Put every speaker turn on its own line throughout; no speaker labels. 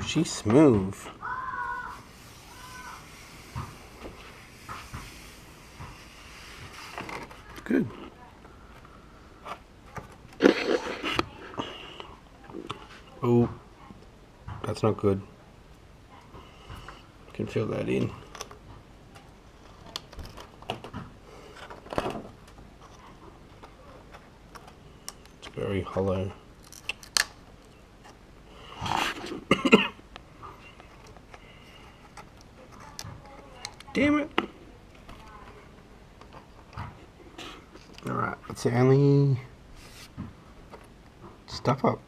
She's smooth. Good. Oh, that's not good. Can fill that in. It's very hollow. Damn it. Alright, that's the only stuff up.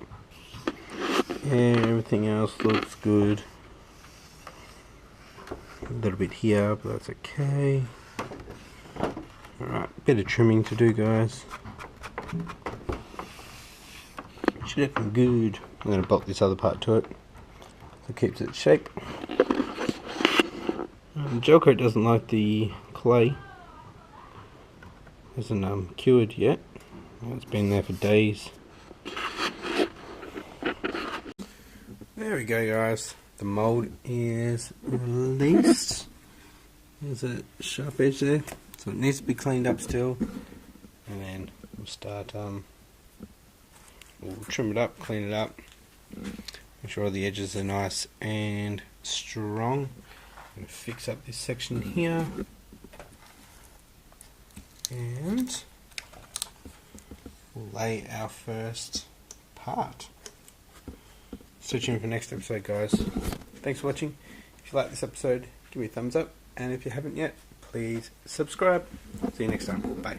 Yeah, everything else looks good. A little bit here, but that's okay. Alright, bit of trimming to do, guys. She's looking good. I'm going to bolt this other part to it so it keeps its shape. Gelcoat doesn't like the clay. Hasn't cured yet. It's been there for days. There we go, guys. The mould is released. There's a sharp edge there, so it needs to be cleaned up still. And then we'll start. We'll trim it up, clean it up, make sure all the edges are nice and strong. I'm going to fix up this section here, and we'll lay our first part. Stay tuned for next episode, guys. Thanks for watching. If you like this episode, give me a thumbs up, and if you haven't yet, please subscribe. See you next time. Bye.